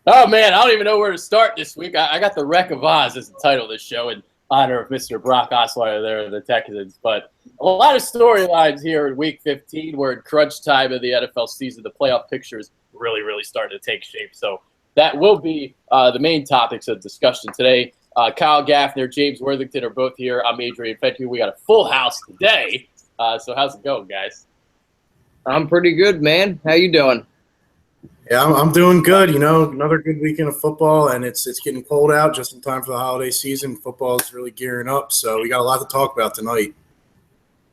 Oh, man, I don't even know where to start this week. I got the Wreck of Oz as the title of this show in honor of Mr. Brock Osweiler there of the Texans. But a lot of storylines here in Week 15. We're in crunch time of the NFL season. The playoff picture is really, really starting to take shape. So that will be the main topics of discussion today. Kyle Gaffner, James Worthington are both here. I'm Adrian Fentu. We got a full house today. So how's it going, guys? I'm pretty good, man. How you doing? Yeah, I'm doing good. You know, another good weekend of football, and it's getting cold out just in time for the holiday season. Football is really gearing up, so we got a lot to talk about tonight.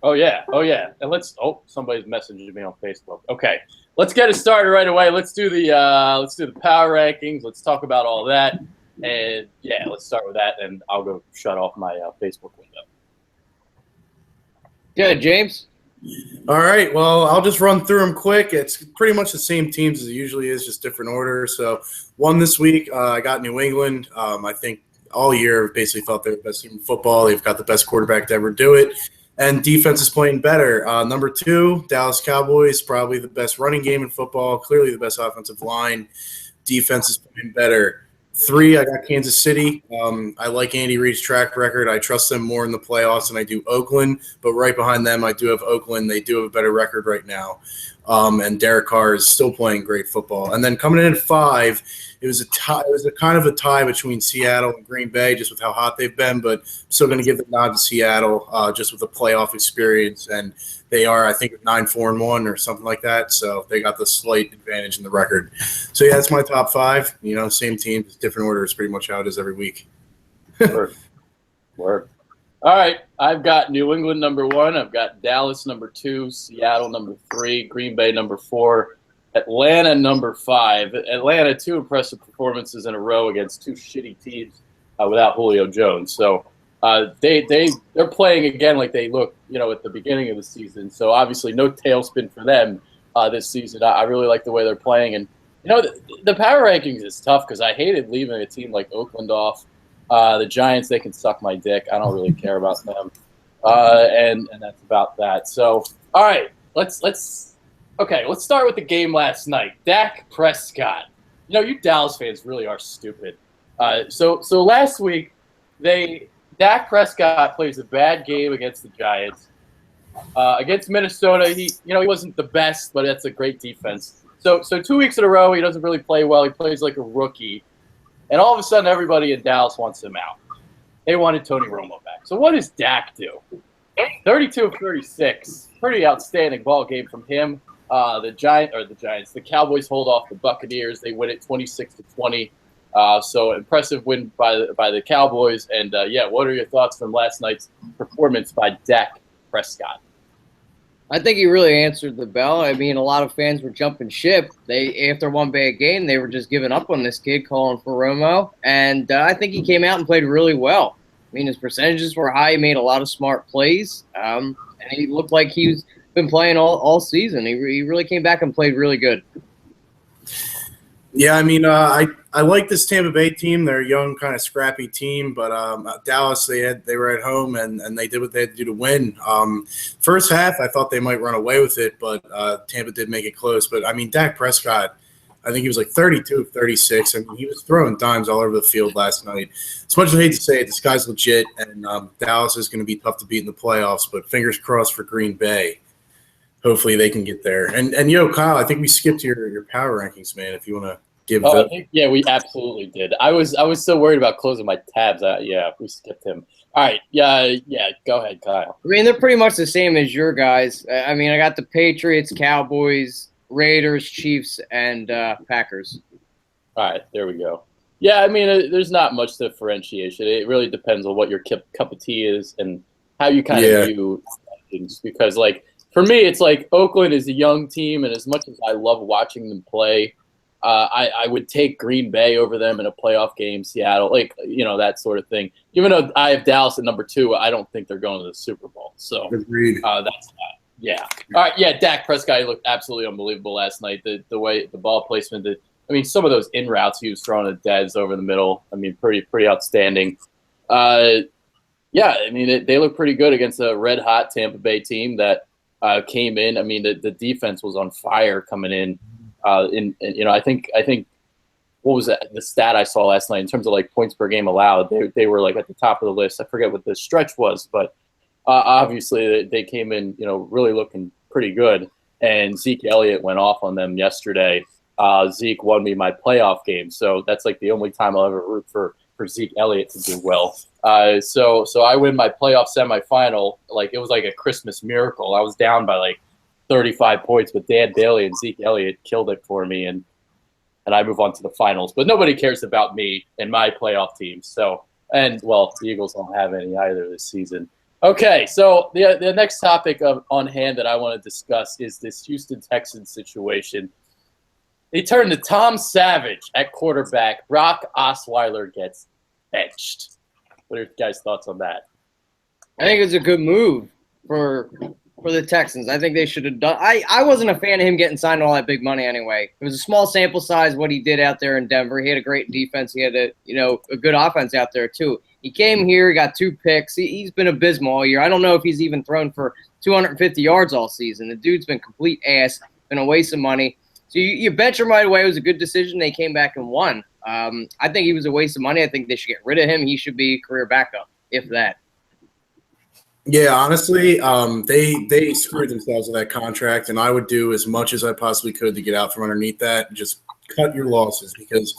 Oh yeah. And somebody's messaging me on Facebook. Okay, let's get it started right away. Let's do the power rankings. Let's talk about all that, and yeah, let's start with that. And I'll go shut off my Facebook window. Good, James. All right, well, I'll just run through them quick. It's pretty much the same teams as it usually is, just different order. So, one this week, I got New England. I think all year I've basically thought they're the best team in football. They've got the best quarterback to ever do it, and defense is playing better. Number 2, Dallas Cowboys, probably the best running game in football, clearly the best offensive line. Defense is playing better. 3, I got Kansas City. I like Andy Reid's track record. I trust them more in the playoffs than I do Oakland. But right behind them, I do have Oakland. They do have a better record right now. And Derek Carr is still playing great football. And then coming in at 5, it was a tie. It was a kind of a tie between Seattle and Green Bay, just with how hot they've been. But I'm still going to give the nod to Seattle, just with the playoff experience. And they are, I think, 9-4-1 or something like that. So they got the slight advantage in the record. So yeah, that's my top 5. You know, same team, just different orders, pretty much how it is every week. Word. All right, I've got New England number 1. I've got Dallas number 2, Seattle number 3, Green Bay number 4, Atlanta number 5. Atlanta, 2 impressive performances in a row against 2 shitty teams without Julio Jones. So they're playing again like they looked, at the beginning of the season. So obviously no tailspin for them this season. I really like the way they're playing, and the power rankings is tough because I hated leaving a team like Oakland off. The Giants, they can suck my dick. I don't really care about them, and that's about that. So all right, let's start with the game last night. Dak Prescott. You Dallas fans really are stupid. So last week, Dak Prescott plays a bad game against the Giants. Against Minnesota, he wasn't the best, but that's a great defense. So 2 weeks in a row, he doesn't really play well. He plays like a rookie, and all of a sudden, everybody in Dallas wants him out. They wanted Tony Romo back. So what does Dak do? 32 of 36, pretty outstanding ball game from him. The Cowboys hold off the Buccaneers. They win it 26-20. So impressive win by the Cowboys. And what are your thoughts from last night's performance by Dak Prescott? I think he really answered the bell. I mean, a lot of fans were jumping ship. After one bad game, they were just giving up on this kid, calling for Romo. And I think he came out and played really well. I mean, his percentages were high. He made a lot of smart plays. And he looked like he's been playing all season. He really came back and played really good. Yeah, I mean, I like this Tampa Bay team. They're a young, kind of scrappy team, but Dallas, they were at home and they did what they had to do to win. First half, I thought they might run away with it, but Tampa did make it close. But I mean, Dak Prescott, I think he was like 32 of 36. I mean, he was throwing dimes all over the field last night. As much as I hate to say it, this guy's legit, and Dallas is going to be tough to beat in the playoffs. But fingers crossed for Green Bay. Hopefully they can get there. And Kyle, I think we skipped your power rankings, man. If you want to give we absolutely did. I was so worried about closing my tabs. We skipped him. All right, go ahead, Kyle. I mean, they're pretty much the same as your guys. I mean, I got the Patriots, Cowboys, Raiders, Chiefs, and Packers. All right, there we go. Yeah, I mean, there's not much differentiation. It really depends on what your cup of tea is and how you kind of view things. Because, like, for me, it's like Oakland is a young team, and as much as I love watching them play, I would take Green Bay over them in a playoff game, Seattle, that sort of thing. Even though I have Dallas at number 2, I don't think they're going to the Super Bowl. So that's that. Yeah. All right. Yeah, Dak Prescott looked absolutely unbelievable last night. The way the ball placement, some of those in routes he was throwing at Dez over the middle. I mean, pretty outstanding. They look pretty good against a red hot Tampa Bay team that came in. I mean, the defense was on fire coming in. I think what was that, the stat I saw last night in terms of like points per game allowed. They were like at the top of the list. I forget what the stretch was, but obviously they came in, really looking pretty good. And Zeke Elliott went off on them yesterday. Zeke won me my playoff game, so that's like the only time I'll ever root for Zeke Elliott to do well. So I win my playoff semifinal. Like, it was like a Christmas miracle. I was down by like 35 points, but Dan Bailey and Zeke Elliott killed it for me, and I move on to the finals. But nobody cares about me and my playoff team. So, and well, the Eagles don't have any either this season. Okay, so the next topic on hand that I want to discuss is this Houston Texans situation. They turn to Tom Savage at quarterback. Brock Osweiler gets benched. What are your guys' thoughts on that? I think it's a good move for the Texans. I think they should have done. I wasn't a fan of him getting signed all that big money anyway. It was a small sample size what he did out there in Denver. He had a great defense. He had a good offense out there too. He came here, he got 2 picks. He's been abysmal all year. I don't know if he's even thrown for 250 yards all season. The dude's been complete ass, been a waste of money. So you bench him right away. It was a good decision. They came back and won. I think he was a waste of money. I think they should get rid of him. He should be career backup, if that. Yeah, honestly, they screwed themselves with that contract, and I would do as much as I possibly could to get out from underneath that. Just cut your losses because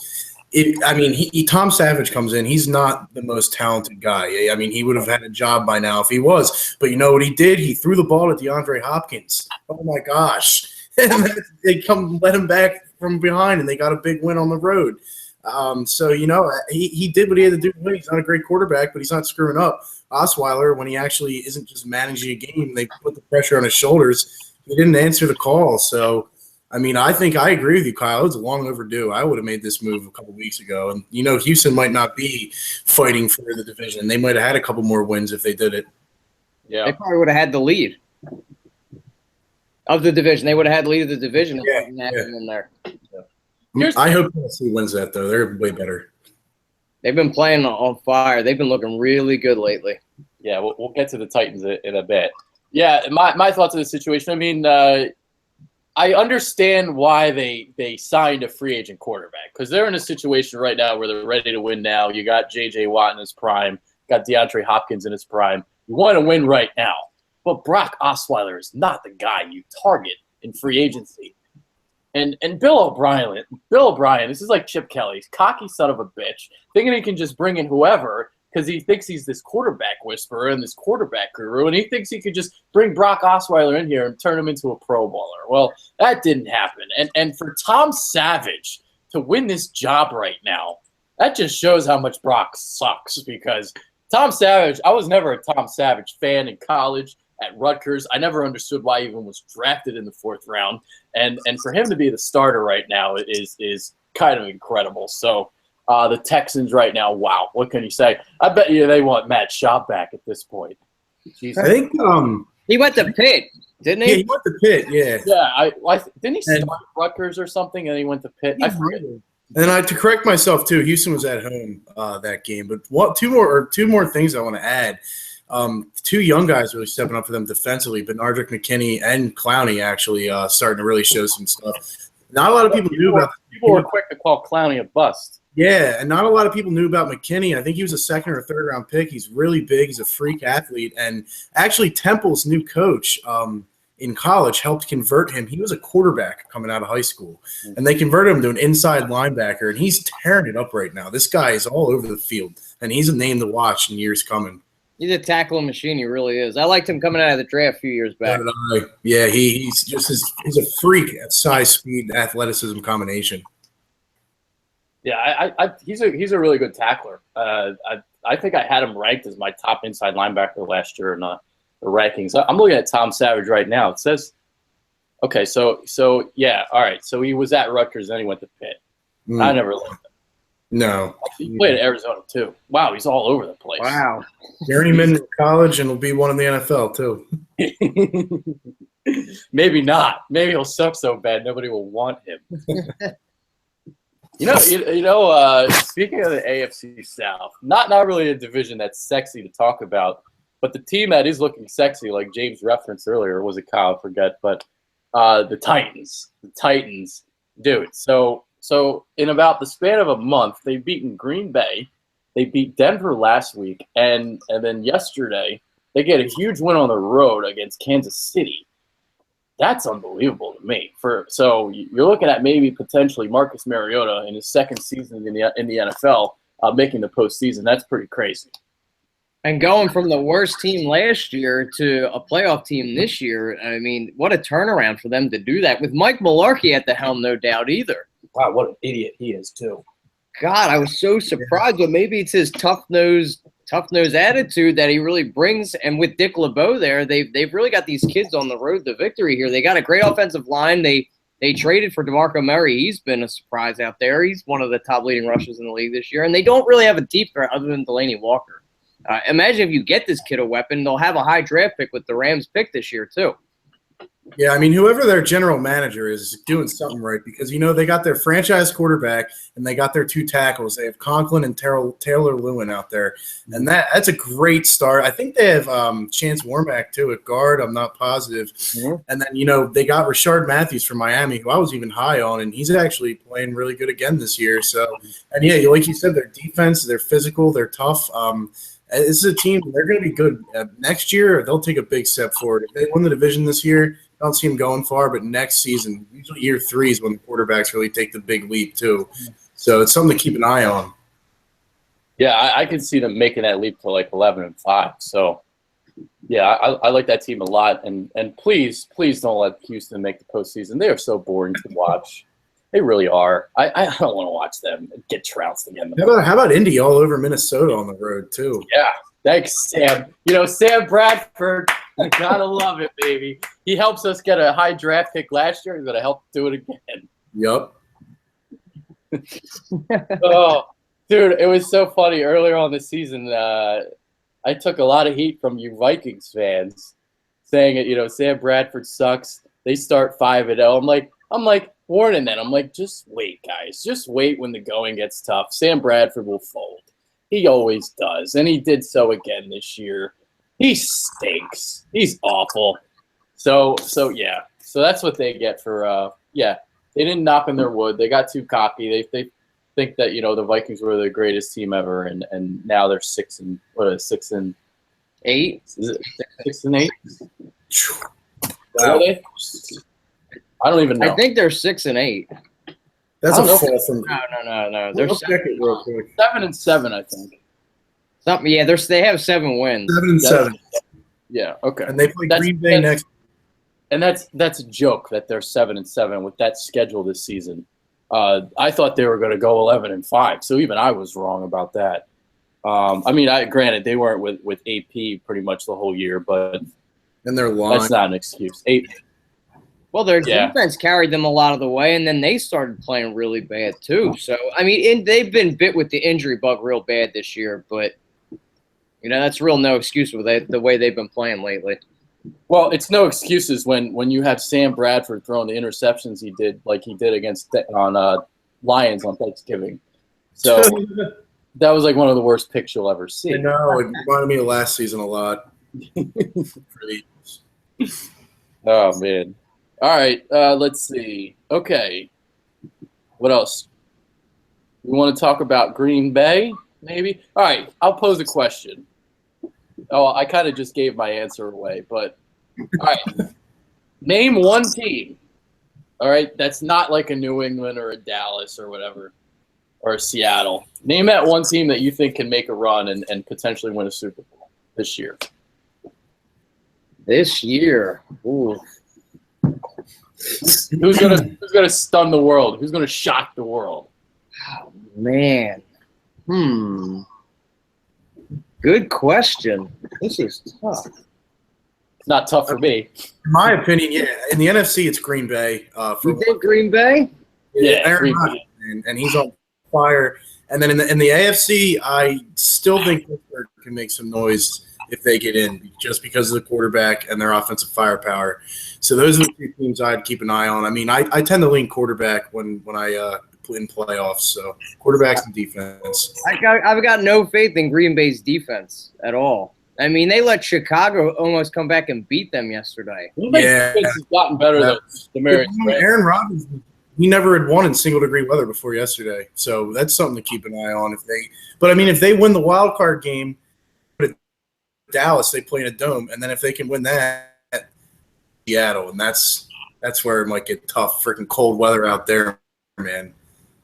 Tom Savage comes in. He's not the most talented guy. I mean, he would have had a job by now if he was. But you know what he did? He threw the ball at DeAndre Hopkins. Oh my gosh! And they let him back from behind, and they got a big win on the road. So he did what he had to do. He's not a great quarterback, but he's not screwing up. Osweiler, when he actually isn't just managing a game, they put the pressure on his shoulders. He didn't answer the call. So, I think I agree with you, Kyle. It was long overdue. I would have made this move a couple weeks ago. And, Houston might not be fighting for the division. They might have had a couple more wins if they did it. Yeah. They probably would have had the lead of the division. They would have had the lead of the division if something happened in there. Yeah. I hope Tennessee wins that, though. They're way better. They've been playing on fire. They've been looking really good lately. Yeah, we'll get to the Titans in a bit. Yeah, my thoughts on the situation. I understand why they signed a free agent quarterback because they're in a situation right now where they're ready to win now. You got J.J. Watt in his prime, got DeAndre Hopkins in his prime. You want to win right now. But Brock Osweiler is not the guy you target in free agency. And Bill O'Brien, this is like Chip Kelly's cocky son of a bitch, thinking he can just bring in whoever because he thinks he's this quarterback whisperer and this quarterback guru, and he thinks he could just bring Brock Osweiler in here and turn him into a Pro Bowler. Well, that didn't happen. And for Tom Savage to win this job right now, that just shows how much Brock sucks because Tom Savage, I was never a Tom Savage fan in college. At Rutgers, I never understood why he even was drafted in the 4th round, and for him to be the starter right now is kind of incredible. So the Texans right now, wow, what can you say? I bet you they want Matt Schaub back at this point. Jesus. I think he went to Pitt, didn't he? Yeah, he went to Pitt. Yeah. Yeah, didn't he start Rutgers or something, and he went to Pitt? I forget. And to correct myself too, Houston was at home that game. But two more things I want to add. 2 young guys really stepping up for them defensively, but Nardrick McKinney and Clowney actually starting to really show some stuff. Not a lot of people knew about. People were quick to call Clowney a bust. Yeah, and not a lot of people knew about McKinney. I think he was a 2nd or 3rd round pick. He's really big. He's a freak athlete, and actually Temple's new coach in college helped convert him. He was a quarterback coming out of high school, and they converted him to an inside linebacker, and he's tearing it up right now. This guy is all over the field, and he's a name to watch in years coming. He's a tackling machine. He really is. I liked him coming out of the draft a few years back. Yeah, he's a freak at size, speed, athleticism combination. Yeah, he's a really good tackler. I think I had him ranked as my top inside linebacker last year in the rankings. I'm looking at Tom Savage right now. It says, okay, so yeah, all right. So he was at Rutgers, then he went to Pitt. I never liked him. No. He played at Arizona, too. Wow, he's all over the place. Wow. Journeyman in college, and will be one in the NFL, too. Maybe not. Maybe he'll suck so bad nobody will want him. Speaking of the AFC South, not really a division that's sexy to talk about, but the team that is looking sexy, like James referenced earlier, was it Kyle? I forget, but the Titans. The Titans, dude. So So in about the span of a month, they've beaten Green Bay, they beat Denver last week, and then yesterday they get a huge win on the road against Kansas City. That's unbelievable to me. So you're looking at maybe potentially Marcus Mariota in his second season in the NFL making the postseason. That's pretty crazy. And going from the worst team last year to a playoff team this year, I mean, what a turnaround for them to do that with Mike Mularkey at the helm, no doubt either. Wow, what an idiot he is too. God, I was so surprised, but maybe it's his tough-nosed attitude that he really brings. And with Dick LeBeau there, they've really got these kids on the road to victory here. They got a great offensive line. They traded for DeMarco Murray. He's been a surprise out there. He's one of the top leading rushers in the league this year. And they don't really have a deep threat other than Delaney Walker. Imagine if you get this kid a weapon, they'll have a high draft pick with the Rams pick this year too. Yeah, I mean, whoever their general manager is doing something right because, they got their franchise quarterback and they got their two tackles. They have Conklin and Taylor Lewin out there, and that's a great start. I think they have Chance Warmack, too, at guard. I'm not positive. Mm-hmm. And then, they got Rashard Matthews from Miami, who I was even high on, and he's actually playing really good again this year. So, and, yeah, like you said, their defense, they're physical, they're tough. This is a team, they're going to be good. Next year, they'll take a big step forward. If they win the division this year, I don't see them going far, but next season, usually year 3 is when the quarterbacks really take the big leap too. So it's something to keep an eye on. Yeah, I can see them making that leap to like 11-5. So, yeah, I like that team a lot. And please don't let Houston make the postseason. They are so boring to watch. They really are. I don't want to watch them get trounced again. How about Indy all over Minnesota on the road too? Yeah, thanks, Sam. Sam Bradford. I gotta love it, baby. He helps us get a high draft pick last year. He's gonna help do it again. Yep. Oh, dude, it was so funny earlier on the season. I took a lot of heat from you Vikings fans saying it. Sam Bradford sucks. They start 5-0. I'm like warning them. I'm like, just wait, guys. Just wait when the going gets tough. Sam Bradford will fold. He always does, and he did so again this year. He stinks. He's awful. So yeah. So that's what they get for They didn't knock on their wood. They got too cocky. They think that the Vikings were the greatest team ever, and now they're 6 and 8. Is it 6 and 8? Wow. Are they? I don't even know. I think they're 6 and 8. That's a fall from. No. They're 7 and 7, I think. Something. Yeah, they have 7 wins. 7 and 7. Yeah. Okay. And they play Green Bay next. And that's a joke that they're 7 and 7 with that schedule this season. I thought they were going to go 11-5, so even I was wrong about that. Granted they weren't with AP pretty much the whole year, but and their line. That's not an excuse. Well, their defense carried them a lot of the way, and then they started playing really bad too. So, they've been bit with the injury bug real bad this year, but, that's real no excuse with the way they've been playing lately. Well, it's no excuses when you have Sam Bradford throwing the interceptions he did against Lions on Thanksgiving. So that was like one of the worst picks you'll ever see. I know. It reminded me of last season a lot. Oh, man. All right, let's see. Okay, what else? We want to talk about Green Bay, maybe? All right, I'll pose a question. Oh, I kind of just gave my answer away, but all right. Name one team, all right, that's not like a New England or a Dallas or whatever, or a Seattle. Name that one team that you think can make a run and potentially win a Super Bowl this year. This year? Ooh. Who's gonna stun the world? Who's gonna shock the world? Oh, man. Good question. This is tough. It's not tough for me. In my opinion, yeah. In the NFC, it's Green Bay. You think Green Bay? Yeah, Aaron Rodgers, and he's on fire. And then in the AFC, I still think Pittsburgh can make some noise if they get in, just because of the quarterback and their offensive firepower. So those are the two teams I'd keep an eye on. I tend to lean quarterback when I in playoffs. So quarterbacks and defense. I've got no faith in Green Bay's defense at all. They let Chicago almost come back and beat them yesterday. Defense has gotten better than the Mariners. Aaron Rodgers he never had won in single-degree weather before yesterday. So that's something to keep an eye on. If they win the wild card game at Dallas, they play in a dome, and then if they can win that, Seattle, and that's where it might get tough. Freaking cold weather out there, man.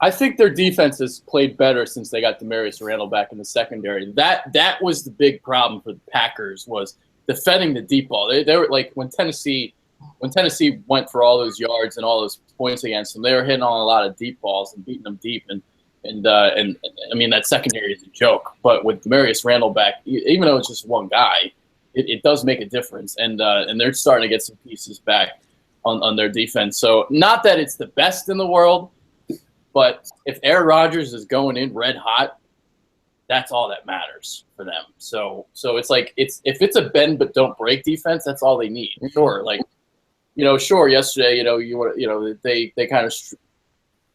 I think their defense has played better since they got Demarius Randall back in the secondary. That was the big problem for the Packers, was defending the deep ball. They were like when Tennessee went for all those yards and all those points against them, they were hitting on a lot of deep balls and beating them deep. And I mean, that secondary is a joke. But with Demarius Randall back, even though it's just one guy, it does make a difference. And they're starting to get some pieces back on their defense. So not that it's the best in the world, but if Aaron Rodgers is going in red hot, that's all that matters for them. So it's like if it's a bend but don't break defense, that's all they need. Sure, yesterday, they kind of,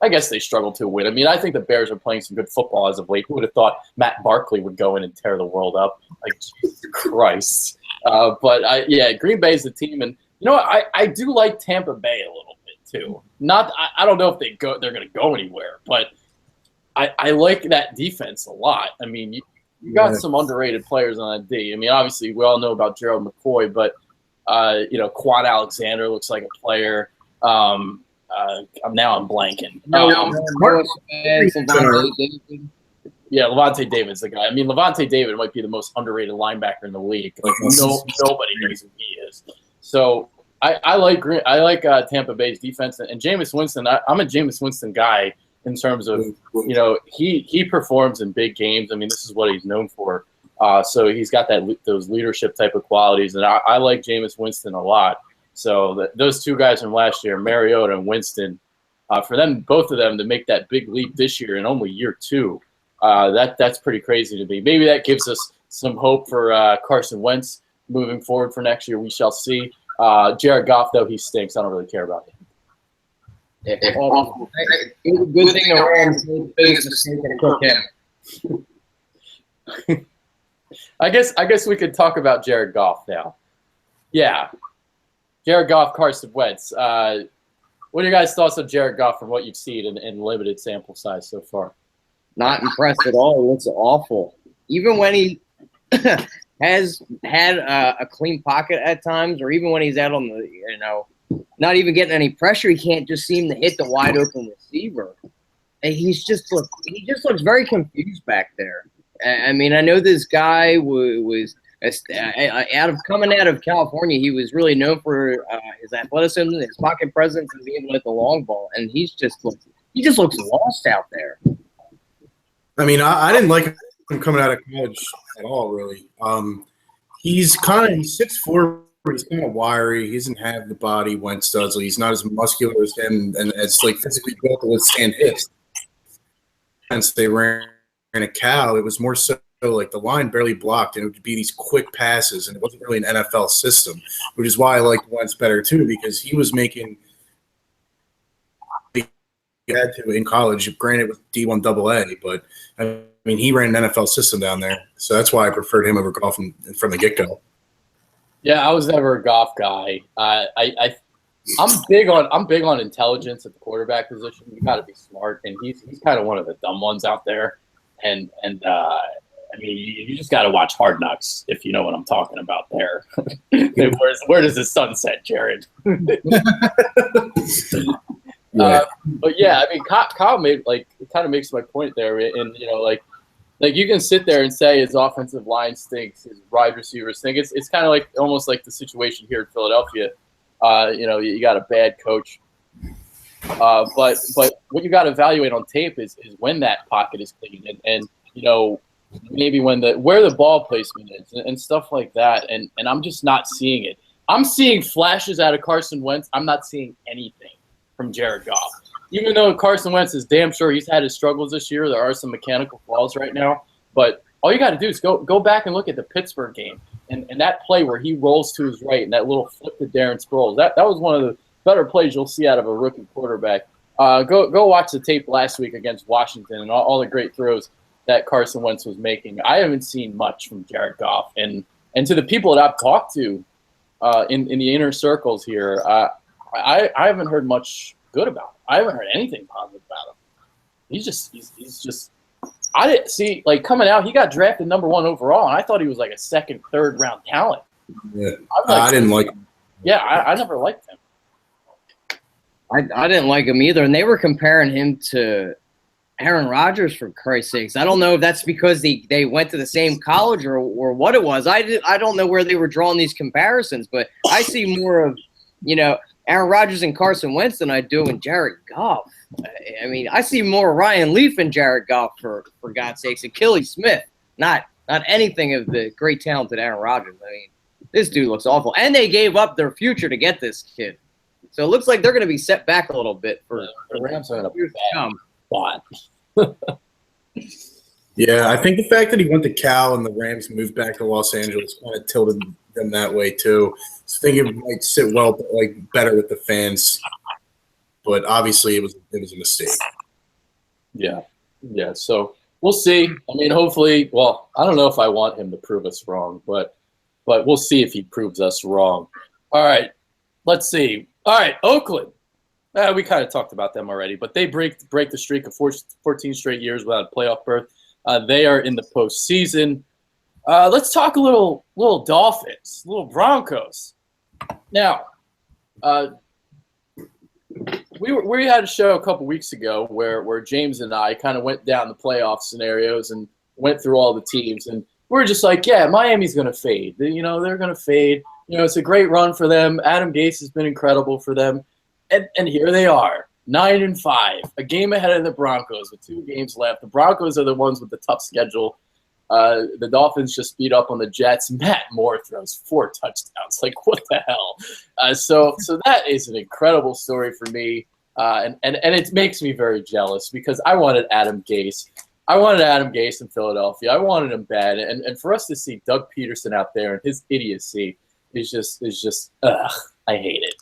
I guess they struggled to win. I mean, I think the Bears are playing some good football as of late. Who would have thought Matt Barkley would go in and tear the world up? Like, Jesus Christ. Green Bay is the team, and you know what? I do like Tampa Bay a little bit too. I don't know if they're going to go anywhere, but I like that defense a lot. I mean, you got some underrated players on that D. I mean, obviously we all know about Gerald McCoy, but Quan Alexander looks like a player. I'm blanking. Levante David's the guy. I mean, Levante David might be the most underrated linebacker in the league. Like nobody knows who he is. So I like Tampa Bay's defense and Jameis Winston. I'm a Jameis Winston guy in terms of he performs in big games. I mean, this is what he's known for. So he's got those leadership type of qualities, and I like Jameis Winston a lot. So those two guys from last year, Mariota and Winston, for them, both of them, to make that big leap this year in only year two, that's pretty crazy to me. Maybe that gives us some hope for Carson Wentz moving forward for next year. We shall see. Jared Goff, though, he stinks. I don't really care about him. Good thing the Rams made the biggest mistake and cook him. I guess we could talk about Jared Goff now. Yeah. Jared Goff, Carson Wentz. What are your guys' thoughts on Jared Goff from what you've seen in limited sample size so far? Not impressed at all. He looks awful. Even when he has had a clean pocket at times, or even when he's out on the, not even getting any pressure, he can't just seem to hit the wide open receiver. And he just looks very confused back there. I mean, I know this guy was coming out of California. He was really known for his athleticism, his pocket presence, and being able to hit the long ball. And he just looks lost out there. I mean, I didn't like him coming out of college at all, really. He's 6'4", but he's kind of wiry. He doesn't have the body Wentz does. He's not as muscular as him, and it's like physically built to withstand hits. Since they ran a Cal, it was more so like the line barely blocked, and it would be these quick passes, and it wasn't really an NFL system, which is why I like Wentz better too, because he was making – he had to in college. Granted, it was D1 AA, but I mean, he ran an NFL system down there, so that's why I preferred him over Goff from the get-go. Yeah, I was never a Goff guy. I'm big on intelligence at the quarterback position. You got to be smart, and he's kind of one of the dumb ones out there. And I mean, you just got to watch Hard Knocks if you know what I'm talking about there. Where does the sun set, Jared? But yeah, I mean, Kyle made it kind of makes my point there, and like you can sit there and say his offensive line stinks, his wide receivers stink. It's kind of like almost like the situation here in Philadelphia. You got a bad coach, but what you got to evaluate on tape is when that pocket is clean, and maybe where the ball placement is and stuff like that. And I'm just not seeing it. I'm seeing flashes out of Carson Wentz. I'm not seeing anything from Jared Goff. Even though Carson Wentz is damn sure he's had his struggles this year, there are some mechanical flaws right now. But all you got to do is go back and look at the Pittsburgh game and that play where he rolls to his right and that little flip to Darren Sproles. That was one of the better plays you'll see out of a rookie quarterback. Go watch the tape last week against Washington and all the great throws that Carson Wentz was making. I haven't seen much from Jared Goff. And to the people that I've talked to in the inner circles here, I haven't heard much good about him. I haven't heard anything positive about him. He's just. I didn't see coming out. He got drafted number 1 overall, and I thought he was like a second, third round talent. Yeah, I didn't like him. Yeah, I never liked him. I didn't like him either, and they were comparing him to Aaron Rodgers, for Christ's sakes. I don't know if that's because they went to the same college or what it was. I don't know where they were drawing these comparisons, but I see more of, Aaron Rodgers and Carson Wentz than I do in Jared Goff. I mean, I see more Ryan Leaf and Jared Goff, for God's sakes, and Kelly Smith, not anything of the great talented Aaron Rodgers. I mean, this dude looks awful. And they gave up their future to get this kid. So it looks like they're going to be set back a little bit for the Rams are years to come. Yeah, I think the fact that he went to Cal and the Rams moved back to Los Angeles kind of tilted them that way too. So I think it might sit better with the fans, but obviously it was a mistake. Yeah. So we'll see. I mean, hopefully. Well, I don't know if I want him to prove us wrong, but we'll see if he proves us wrong. All right, let's see. All right, Oakland. We kind of talked about them already, but they break the streak of 14 straight years without a playoff berth. They are in the postseason. Let's talk a little Dolphins, little Broncos. Now, we had a show a couple weeks ago where James and I kind of went down the playoff scenarios and went through all the teams, and we were just like, yeah, Miami's going to fade. They're going to fade. It's a great run for them. Adam Gase has been incredible for them. And here they are, 9-5, a game ahead of the Broncos with 2 games left. The Broncos are the ones with the tough schedule. The Dolphins just beat up on the Jets. Matt Moore throws 4 touchdowns. Like, what the hell? So that is an incredible story for me, and it makes me very jealous because I wanted Adam Gase. I wanted Adam Gase in Philadelphia. I wanted him bad, and for us to see Doug Peterson out there and his idiocy is just ugh, I hate it.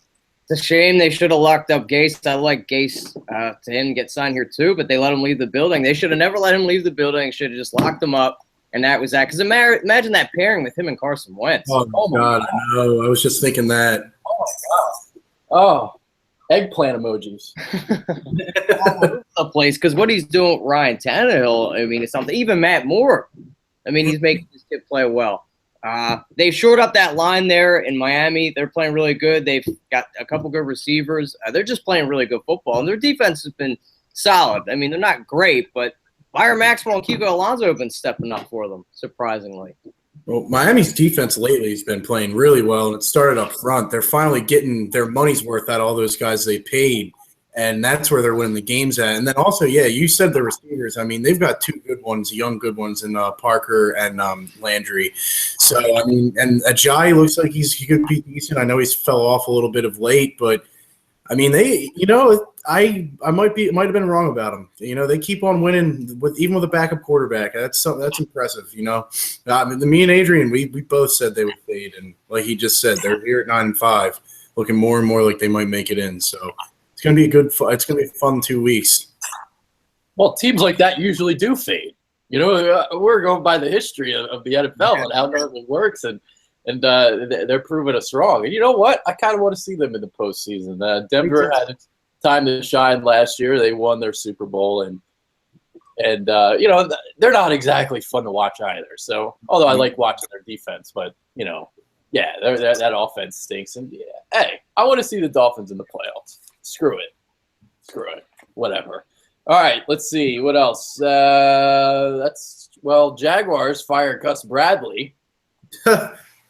It's a shame they should have locked up Gase. I like Gase to him get signed here too, but they let him leave the building. They should have never let him leave the building. Should have just locked him up, and that was that. Because imagine that pairing with him and Carson Wentz. Oh my God, I know. I was just thinking that. Oh my God. Oh, eggplant emojis. A place because what he's doing with Ryan Tannehill, I mean, it's something. Even Matt Moore, I mean, he's making this kid play well. They've shored up that line there in Miami. They're playing really good. They've got a couple good receivers. They're just playing really good football, and their defense has been solid. I mean, they're not great, but Byron Maxwell and Kiko Alonso have been stepping up for them, surprisingly. Well, Miami's defense lately has been playing really well, and it started up front. They're finally getting their money's worth out of all those guys they paid, and that's where they're winning the games at. And then also, yeah, you said the receivers. I mean, they've got 2 good ones, young good ones, in Parker and Landry. So, I mean, and Ajayi looks like he could be decent. I know he's fell off a little bit of late, but I mean, they, I might have been wrong about them. They keep on winning even with a backup quarterback. That's impressive. I mean, me and Adrian, we both said they would fade, and like he just said, they're here at 9-5, looking more and more like they might make it in. So it's gonna be it's gonna be a fun 2 weeks. Well, teams like that usually do fade. We're going by the history of the NFL and how it normally works, and they're proving us wrong. And you know what? I kind of want to see them in the postseason. Denver had its time to shine last year. They won their Super Bowl, and they're not exactly fun to watch either. So, although I like watching their defense, but yeah, that offense stinks. And yeah, hey, I want to see the Dolphins in the playoffs. Screw it, whatever. All right, let's see what else. Jaguars fired Gus Bradley.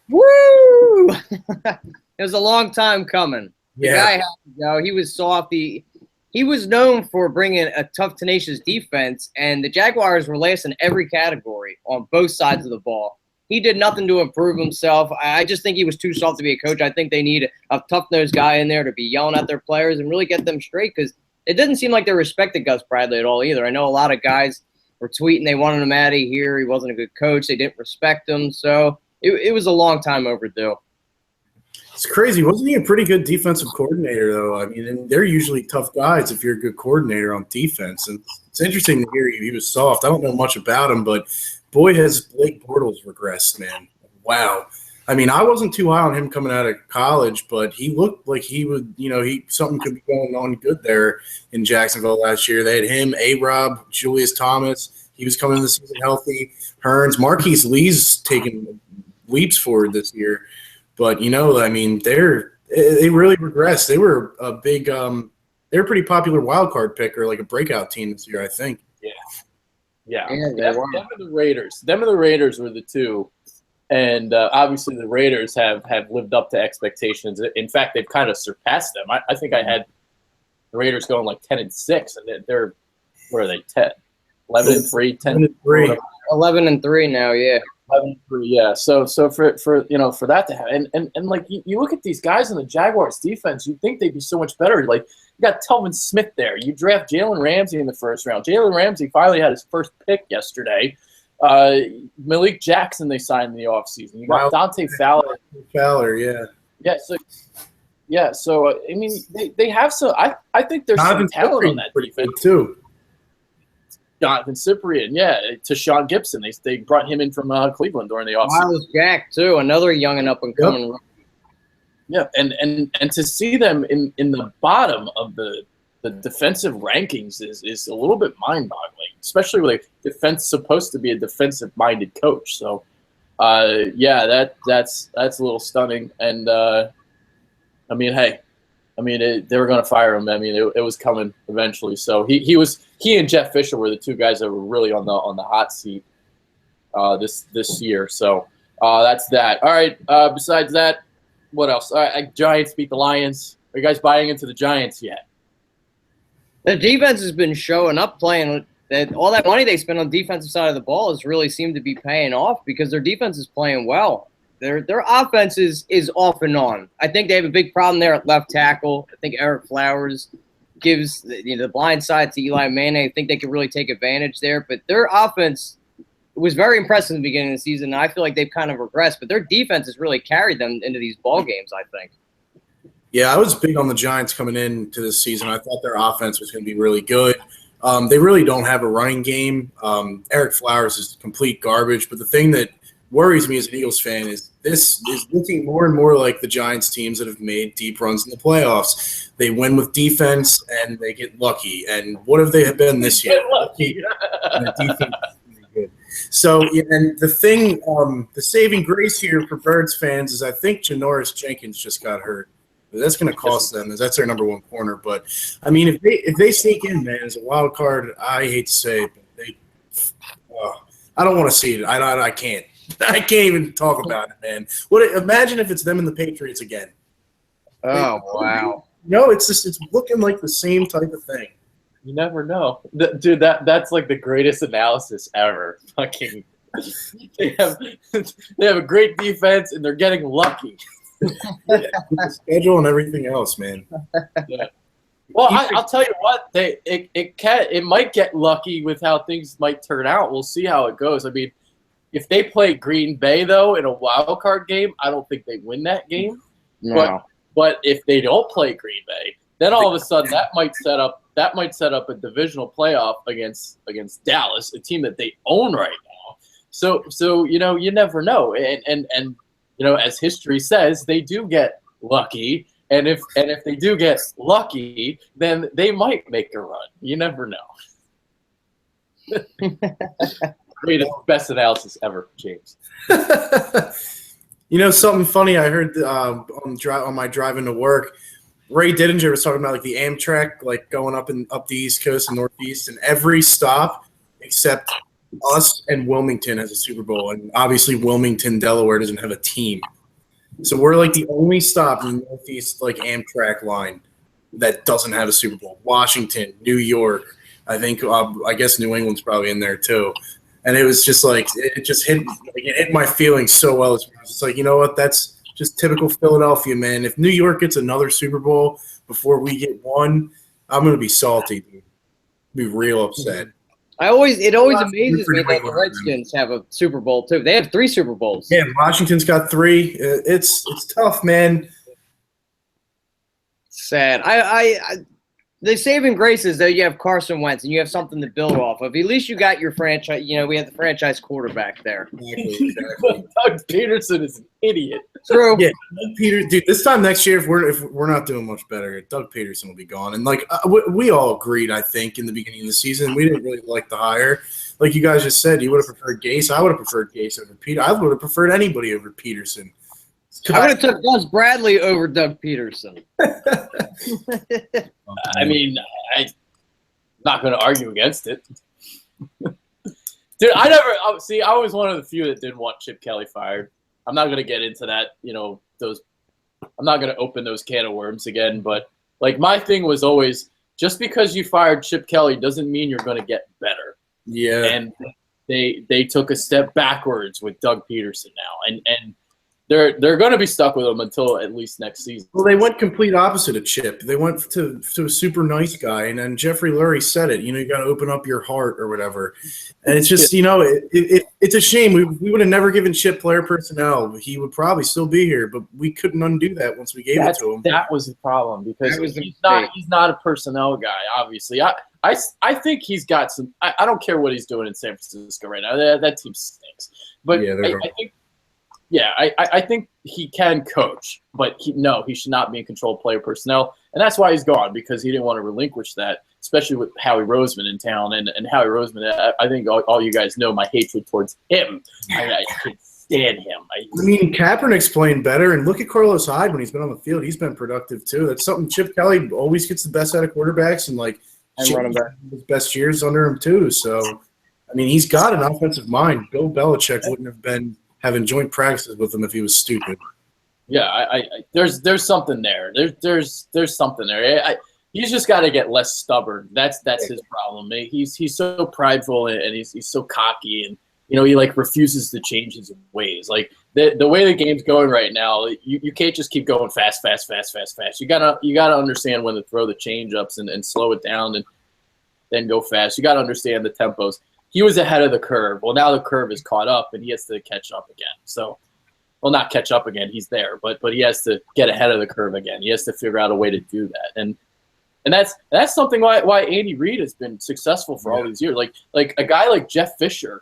Woo! It was a long time coming. The guy had to go. He was soft. He was known for bringing a tough, tenacious defense, and the Jaguars were last in every category on both sides of the ball. He did nothing to improve himself. I just think he was too soft to be a coach. I think they need a tough-nosed guy in there to be yelling at their players and really get them straight, because it didn't seem like they respected Gus Bradley at all either. I know a lot of guys were tweeting they wanted him out of here. He wasn't a good coach. They didn't respect him. So it was a long time overdue. It's crazy. Wasn't he a pretty good defensive coordinator, though? I mean, and they're usually tough guys if you're a good coordinator on defense. And it's interesting to hear he was soft. I don't know much about him, but boy, has Blake Bortles regressed, man. Wow. I mean, I wasn't too high on him coming out of college, but he looked like he would, something could be going on good there in Jacksonville last year. They had him, A-Rob, Julius Thomas. He was coming into the season healthy. Hearns, Marquise Lee's taking leaps forward this year. But, I mean, they really regressed. They were a big they were a pretty popular wild card pick or like a breakout team this year, I think. Yeah. Them and the Raiders. Them and the Raiders were the two. And obviously the Raiders have lived up to expectations. In fact, they've kind of surpassed them. I think I had the Raiders going like 10-6, and they're what are they? 11-3, 10-3, 11-3 now. Yeah. 11-3, yeah. So for that to happen, and like you look at these guys in the Jaguars defense, you'd think they'd be so much better. Like you got Telvin Smith there. You draft Jalen Ramsey in the first round. Jalen Ramsey finally had his first pick yesterday. Malik Jackson they signed in the offseason. You got Dante Fowler. Yeah. Yeah. So I mean, they have some. I think there's some talent on that defense too. Jonathan Cyprien, to Sean Gibson. They brought him in from Cleveland during the offseason. Miles Jack too, another young and up and coming. Yep. And to see them in the bottom of the defensive rankings is a little bit mind-boggling, especially with a defense supposed to be a defensive-minded coach. So, that's a little stunning. And they were going to fire him. I mean, it was coming eventually. So he and Jeff Fisher were the two guys that were really on the hot seat this year. So that's that. All right. Besides that, what else? All right, Giants beat the Lions. Are you guys buying into the Giants yet? The defense has been showing up, playing that all that money they spent on the defensive side of the ball has really seemed to be paying off because their defense is playing well. Their offense is off and on. I think they have a big problem there at left tackle. I think Eric Flowers gives the blind side to Eli Manning. I think they could really take advantage there. But their offense was very impressive in the beginning of the season. And I feel like they've kind of regressed. But their defense has really carried them into these ball games, I think. Yeah, I was big on the Giants coming into this season. I thought their offense was going to be really good. They really don't have a running game. Eric Flowers is complete garbage. But the thing that worries me as an Eagles fan is this is looking more and more like the Giants teams that have made deep runs in the playoffs. They win with defense and they get lucky. And what have they been this year? Lucky. And the defense is really good. So, and the thing, the saving grace here for Birds fans is I think Janoris Jenkins just got hurt. That's going to cost them. That's their number one corner. But I mean, if they sneak in, man, as a wild card, I hate to say it, but I don't want to see it. I can't. I can't even talk about it, man. Imagine if it's them and the Patriots again. Oh wow! No, it's looking like the same type of thing. You never know, dude. That's like the greatest analysis ever. Fucking, they have a great defense and they're getting lucky. The schedule and everything else, man. Yeah. Well, I'll tell you what. It might get lucky with how things might turn out. We'll see how it goes. I mean, if they play Green Bay though in a wild card game, I don't think they win that game. No. But if they don't play Green Bay, then all of a sudden that might set up a divisional playoff against Dallas, a team that they own right now. So you never know. And as history says, they do get lucky, and if they do get lucky, then they might make a run. You never know. Greatest, best analysis ever, James. Something funny I heard on my drive into work. Ray Didinger was talking about like the Amtrak, like going up the East Coast and Northeast, and every stop except us and Wilmington has a Super Bowl, and obviously Wilmington, Delaware doesn't have a team. So we're like the only stop in the Northeast like Amtrak line that doesn't have a Super Bowl. Washington, New York, I think I guess New England's probably in there too. And it was just like it just hit my feelings so well. It's like, you know what, that's just typical Philadelphia, man. If New York gets another Super Bowl before we get one, I'm gonna be salty, dude. Be real upset. It always amazes me that the Redskins have a Super Bowl too. They have 3 Super Bowls. Yeah, Washington's got 3. It's tough, man. Sad. The saving grace is though you have Carson Wentz and you have something to build off of. At least you got your franchise. You know, we have the franchise quarterback there. Exactly. Doug Peterson is an idiot. True. Yeah, Doug dude. This time next year, if we're not doing much better, Doug Peterson will be gone. And like we all agreed, I think in the beginning of the season, we didn't really like the hire. Like you guys just said, you would have preferred Gase. I would have preferred Gase over Peter. I would have preferred anybody over Peterson. I would have took Gus Bradley over Doug Peterson. I mean, I'm not going to argue against it. Dude, I was one of the few that didn't want Chip Kelly fired. I'm not going to get into that, I'm not going to open those can of worms again, but like my thing was always just because you fired Chip Kelly doesn't mean you're going to get better. Yeah. And they took a step backwards with Doug Peterson now. And they're going to be stuck with him until at least next season. Well, they went complete opposite of Chip. They went to a super nice guy, and then Jeffrey Lurie said it. You got to open up your heart or whatever. And it's just, it's a shame. We would have never given Chip player personnel. He would probably still be here, but we couldn't undo that once we gave it to him. That was the problem because he's not a personnel guy. Obviously, I think he's got some. I don't care what he's doing in San Francisco right now. That team stinks. But yeah, I think. Yeah, I think he can coach, but he should not be in control of player personnel. And that's why he's gone, because he didn't want to relinquish that, especially with Howie Roseman in town. And Howie Roseman, I think all you guys know my hatred towards him. I can't stand him. Kaepernick's playing better, and look at Carlos Hyde when he's been on the field. He's been productive too. That's something Chip Kelly always gets the best out of quarterbacks, and running back. His best years under him too. So, he's got an offensive mind. Bill Belichick wouldn't have been having joint practices with him if he was stupid. Yeah, there's something there. There's something there. He's just got to get less stubborn. That's his problem. He's so prideful and he's so cocky, and he refuses to change his ways. Like the way the game's going right now, you can't just keep going fast. You gotta understand when to throw the change ups and slow it down and then go fast. You gotta understand the tempos. He was ahead of the curve. Well, now the curve is caught up, and he has to catch up again. So, well, not catch up again. He's there, but he has to get ahead of the curve again. He has to figure out a way to do that, and that's something why Andy Reid has been successful for all these years. Like a guy like Jeff Fisher,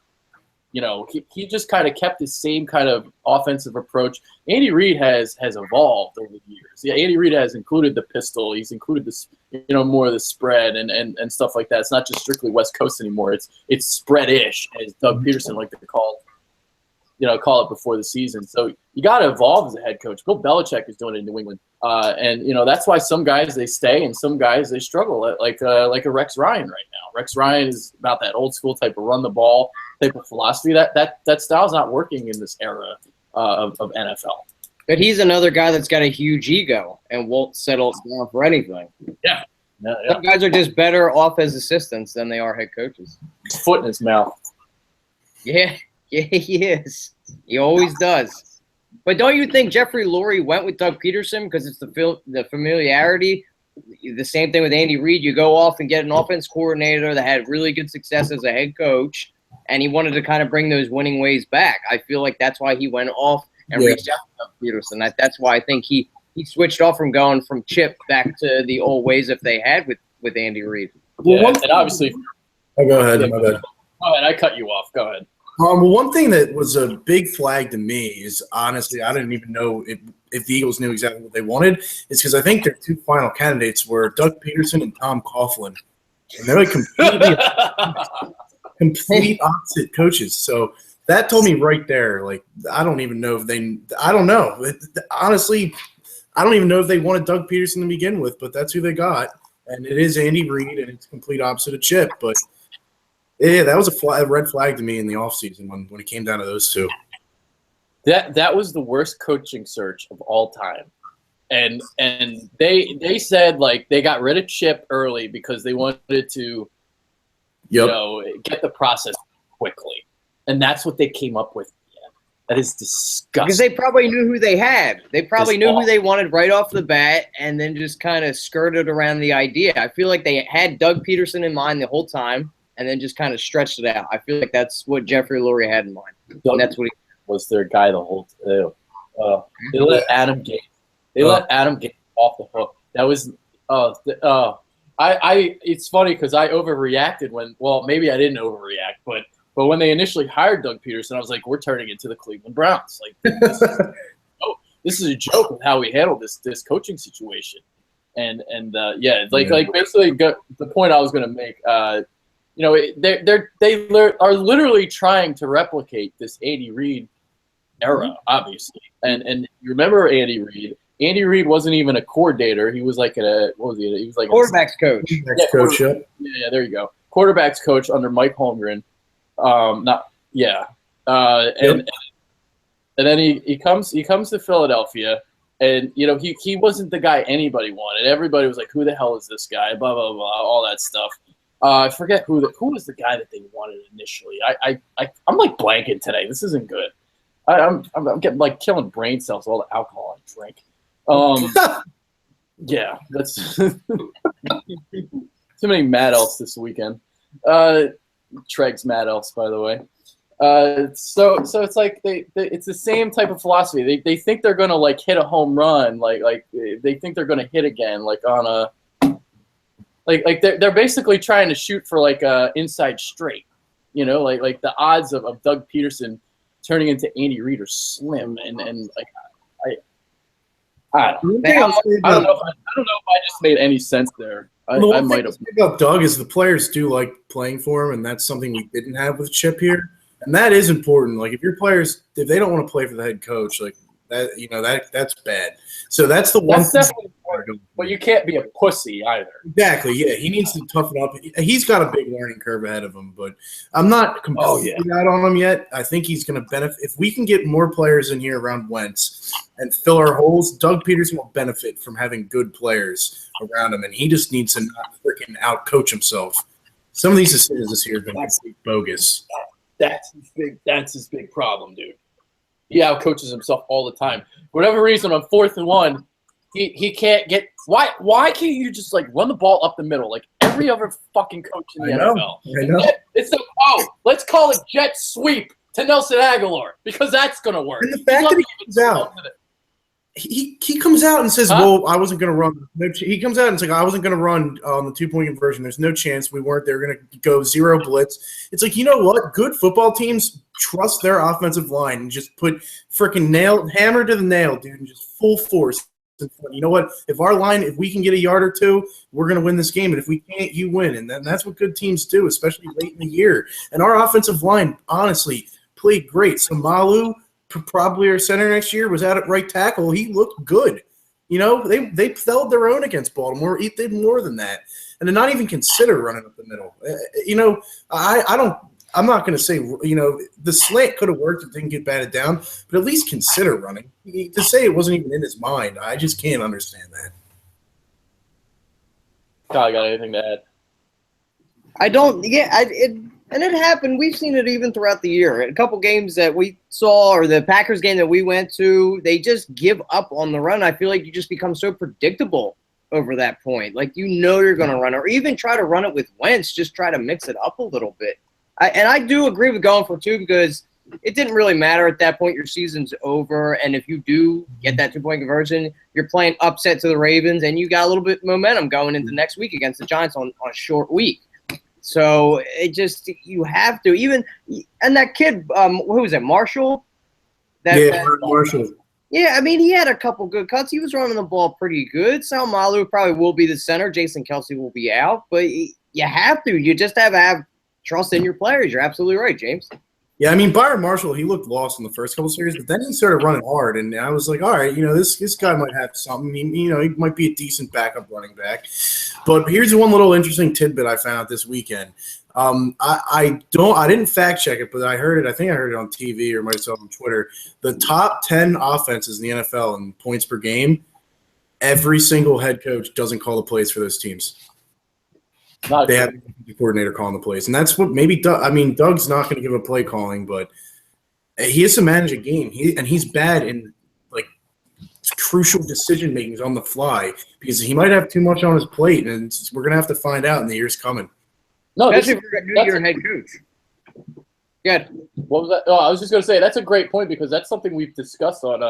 he just kind of kept the same kind of offensive approach. Andy Reid has evolved over the years. Yeah, Andy Reid has included the pistol. He's included this, more of the spread and stuff like that. It's not just strictly West Coast anymore. It's spread-ish, as Doug Peterson liked to call it before the season. So you got to evolve as a head coach. Bill Belichick is doing it in New England, and that's why some guys they stay and some guys they struggle. Like a Rex Ryan right now. Rex Ryan is about that old school type of run the ball type of philosophy. That style's not working in this era of NFL. But he's another guy that's got a huge ego and won't settle down for anything. Yeah. Some guys are just better off as assistants than they are head coaches. Foot in his mouth. Yeah, he is. He always does. But don't you think Jeffrey Lurie went with Doug Peterson because it's the familiarity? The same thing with Andy Reid. You go off and get an offense coordinator that had really good success as a head coach, and he wanted to kind of bring those winning ways back. I feel like that's why he went off and reached out to Doug Peterson. That's why I think he switched off from going from Chip back to the old ways if they had with Andy Reid. Yeah, and obviously – go ahead. My bad. Go ahead. I cut you off. Go ahead. Well, one thing that was a big flag to me is, honestly, I didn't even know if the Eagles knew exactly what they wanted. It's because I think their two final candidates were Doug Peterson and Tom Coughlin. And they're complete opposite coaches. So that told me right there, I don't even know if I don't know. Honestly, I don't even know if they wanted Doug Peterson to begin with, but that's who they got. And it is Andy Reid, and it's complete opposite of Chip. But yeah, that was a red flag to me in the offseason when it came down to those two. That was the worst coaching search of all time. And they said they got rid of Chip early because they wanted to get the process quickly. And that's what they came up with. Yeah. That is disgusting. Because they probably knew who they had. They probably knew who they wanted right off the bat and then just kind of skirted around the idea. I feel like they had Doug Peterson in mind the whole time and then just kind of stretched it out. I feel like that's what Jeffrey Lurie had in mind. And that's what he was their guy the whole time. They let Adam Gase. They let Adam Gase off the hook. That was It's funny because I overreacted maybe I didn't overreact, but when they initially hired Doug Peterson, I was like, we're turning into the Cleveland Browns. Like, this is a joke with how we handle this coaching situation. And basically the point I was going to make, they are literally trying to replicate this Andy Reid era, obviously. And you remember Andy Reid. Andy Reid wasn't even a coordinator. He was like He was like quarterback's coach. Yeah, there you go. Quarterback's coach under Mike Holmgren. And then he comes to Philadelphia, and he wasn't the guy anybody wanted. Everybody was like, "Who the hell is this guy?" Blah blah blah, all that stuff. I forget who was the guy that they wanted initially. I'm like blanking today. This isn't good. I'm getting like killing brain cells with all the alcohol I drink. Yeah, that's too many Mad Elfs this weekend. Treg's Mad Elfs, by the way. So it's like it's the same type of philosophy. They think they're gonna like hit a home run, like they think they're gonna hit again, like on a like they're basically trying to shoot for like a inside straight, like the odds of Doug Peterson turning into Andy Reid are slim, and like I don't know if I just made any sense there. I might have. The thing about Doug is the players do like playing for him, and that's something we didn't have with Chip here. And that is important. Like if your players, if they don't want to play for the head coach, like that, that's bad. So that's the one. That's definitely important. But you can't be a pussy either. Exactly. Yeah, he needs to toughen up. He's got a big learning curve ahead of him, but I'm not completely out on him yet. I think he's going to benefit if we can get more players in here around Wentz and fill our holes. Doug Peterson will benefit from having good players around him, and he just needs to not freaking out-coach himself. Some of these decisions this year have been bogus. That's his big problem, dude. He out-coaches himself all the time. For whatever reason, on 4th and 1, he can't get – why can't you just, like, run the ball up the middle like every other fucking coach in the NFL? I know. It's let's call it jet sweep to Nelson Aguilar because that's going to work. And the fact that he comes out – He comes out and says, "Well, I wasn't going to run." He comes out and says, "I wasn't going to run on the 2-point conversion. There's no chance we weren't. They were going to go 0 blitz." It's like, you know what? Good football teams trust their offensive line and just put freaking hammer to the nail, dude, and just full force. You know what? If we can get a yard or two, we're going to win this game. And if we can't, you win. And that's what good teams do, especially late in the year. And our offensive line, honestly, played great. So Malu, probably our center next year, was out at right tackle. He looked good. They held their own against Baltimore. He did more than that, and to not even consider running up the middle. I'm not going to say the slant could have worked. It didn't get batted down, but at least consider running. To say it wasn't even in his mind, I just can't understand that. Kyle, got anything to add? I don't. Yeah, and it happened. We've seen it even throughout the year. A couple games that we saw, or the Packers game that we went to, they just give up on the run. I feel like you just become so predictable over that point. Like you're going to run, or even try to run it with Wentz. Just try to mix it up a little bit. I do agree with going for 2 because it didn't really matter at that point. Your season's over, and if you do get that 2-point conversion, you're playing upset to the Ravens, and you got a little bit of momentum going into next week against the Giants on a short week. So you have to and that kid, who was it, Marshall? Marshall. Yeah, I mean, he had a couple good cuts. He was running the ball pretty good. Sal Malu probably will be the center. Jason Kelsey will be out, but you have to. You just have to have trust in your players. You're absolutely right, James. Yeah, I mean, Byron Marshall, he looked lost in the first couple series, but then he started running hard, and I was like, all right, this guy might have something. He might be a decent backup running back. But here's one little interesting tidbit I found out this weekend. I didn't fact check it, but I heard it. I think I heard it on TV or might have saw it on Twitter. The top 10 offenses in the NFL in points per game, every single head coach doesn't call the plays for those teams. They have the coordinator calling the plays, and that's what maybe Doug's not going to give a play calling, but he has to manage a game. He's bad in like crucial decision makings on the fly because he might have too much on his plate, and we're going to have to find out in the years coming. No, especially if you're a head coach. Good. What was that? Oh, I was just going to say that's a great point because that's something we've discussed on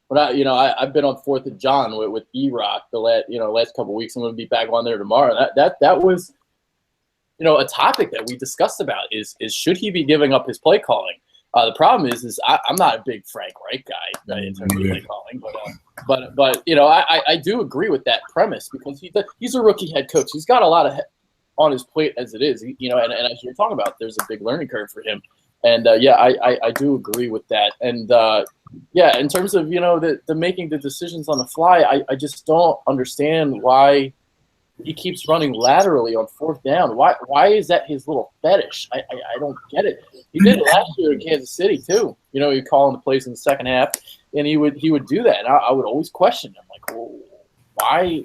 But I've been on 4th and John with E-Rock the last couple of weeks. I'm going to be back on there tomorrow. That was a topic that we discussed about is should he be giving up his play calling? The problem is I'm not a big Frank Reich guy in terms of play calling, but I do agree with that premise because he's a rookie head coach. He's got a lot on his plate as it is, and as you're talking about, there's a big learning curve for him. And I do agree with that. And in terms of the making the decisions on the fly, I just don't understand why he keeps running laterally on 4th down. Why is that his little fetish? I don't get it. He did it last year in Kansas City too. He'd call in the plays in the second half, and he would do that. And I would always question him, like, well, why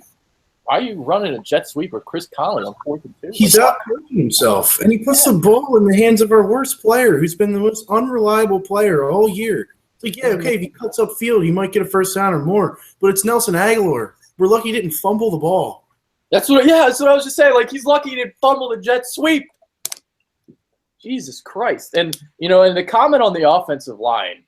are you running a jet sweep with Chris Conley on 4th and 2? He's out coaching himself, and he puts the ball in the hands of our worst player, who's been the most unreliable player all year. It's like, okay, if he cuts upfield, he might get a first down or more, but it's Nelson Aguilar. We're lucky he didn't fumble the ball. That's what I was just saying. Like, he's lucky he didn't fumble the jet sweep. Jesus Christ. And, and the comment on the offensive line,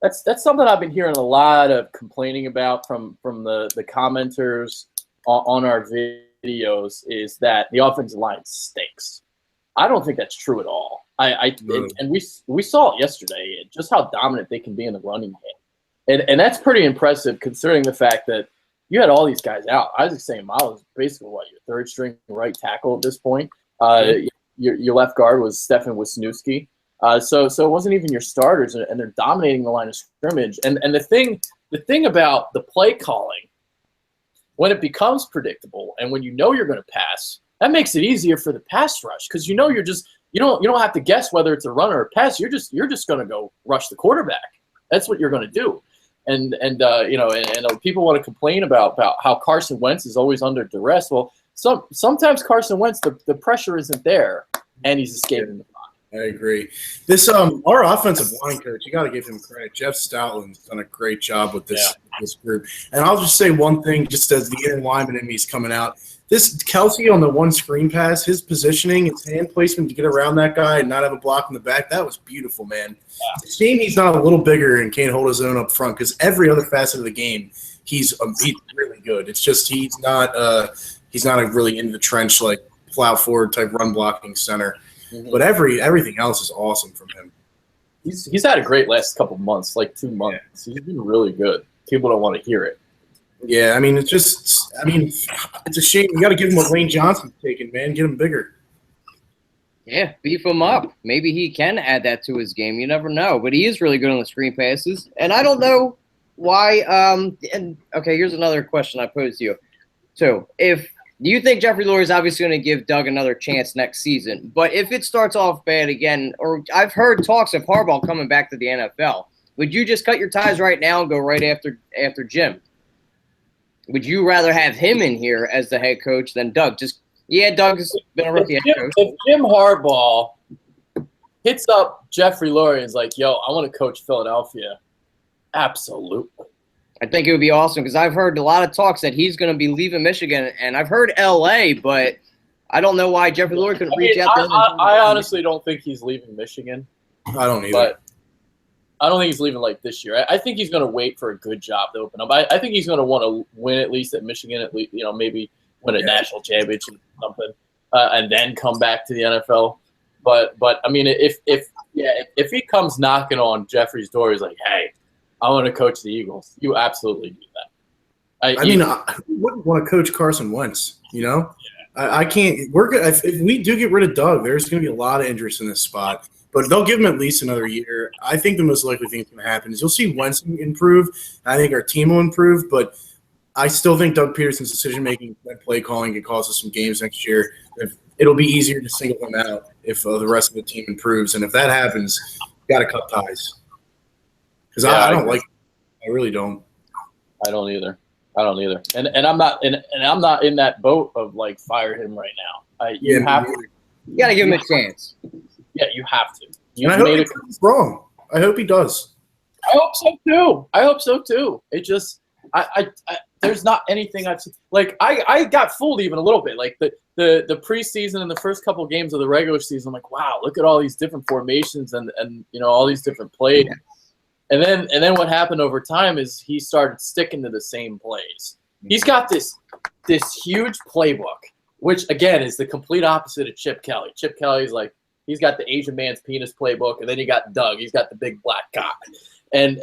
that's something I've been hearing a lot of complaining about from the commenters on our videos is that the offensive line stinks. I don't think that's true at all. And we saw it yesterday, just how dominant they can be in the running game. And that's pretty impressive considering the fact that you had all these guys out. Isaac St. Miles is basically your 3rd string right tackle at this point. Your left guard was Stefan Wisniewski. So it wasn't even your starters, and they're dominating the line of scrimmage. And the thing about the play calling, when it becomes predictable and when you're going to pass, that makes it easier for the pass rush because you don't have to guess whether it's a run or a pass. You're just going to go rush the quarterback. That's what you're going to do. And people want to complain about how Carson Wentz is always under duress. Well, sometimes Carson Wentz, the pressure isn't there, and he's escaping the pocket. I agree. This our offensive line coach, you got to give him credit. Jeff Stoutland's done a great job with this group. And I'll just say one thing, just as the inner lineman in me is coming out. This Kelsey on the one screen pass, his positioning, his hand placement to get around that guy and not have a block in the back, that was beautiful, man. Yeah. Shame he's not a little bigger and can't hold his own up front because every other facet of the game, he's really good. It's just he's not a really into the trench like plow forward type run blocking center. Mm-hmm. But everything else is awesome from him. He's had a great last couple months, like 2 months. Yeah. He's been really good. People don't want to hear it. Yeah, it's a shame. You got to give him what Lane Johnson's taking, man. Get him bigger. Yeah, beef him up. Maybe he can add that to his game. You never know. But he is really good on the screen passes. And I don't know why okay, here's another question I pose to you. So, do you think Jeffrey Lurie is obviously going to give Doug another chance next season? But if it starts off bad again, or I've heard talks of Harbaugh coming back to the NFL, would you just cut your ties right now and go right after Jim? Would you rather have him in here as the head coach than Doug? Doug's been a rookie head coach. If Jim Harbaugh hits up Jeffrey Lurie and is like, yo, I want to coach Philadelphia, absolutely. I think it would be awesome because I've heard a lot of talks that he's going to be leaving Michigan, and I've heard L.A., but I don't know why Jeffrey Lurie couldn't reach out to him. I honestly don't think he's leaving Michigan. I don't either. But I don't think he's leaving like this year. I think he's going to wait for a good job to open up. I think he's going to want to win at least at Michigan, at least maybe win a national championship or something, and then come back to the NFL. But I mean, if he comes knocking on Jeffrey's door, he's like, hey, I want to coach the Eagles. You absolutely do that. I wouldn't want to coach Carson Wentz. I can't. We're good. If we do get rid of Doug, there's going to be a lot of interest in this spot. But they'll give him at least another year. I think the most likely thing that's going to happen is you'll see Wentz improve. I think our team will improve, but I still think Doug Peterson's decision-making and play calling can cause us some games next year. It'll be easier to single him out if the rest of the team improves. And if that happens, you got to cut ties. Because I don't like it. I really don't. I don't either. And I'm not in that boat of like fire him right now. You got to give him a chance. Yeah, you have to. I hope he proves wrong. I hope he does. I hope so too. It just, there's not anything I've seen. Like I got fooled even a little bit. Like the preseason and the first couple games of the regular season, I'm like, wow, look at all these different formations and all these different plays. then what happened over time is he started sticking to the same plays. He's got this huge playbook, which again is the complete opposite of Chip Kelly. Chip Kelly's like he's got the Asian man's penis playbook, and then you got Doug. He's got the big black cock, and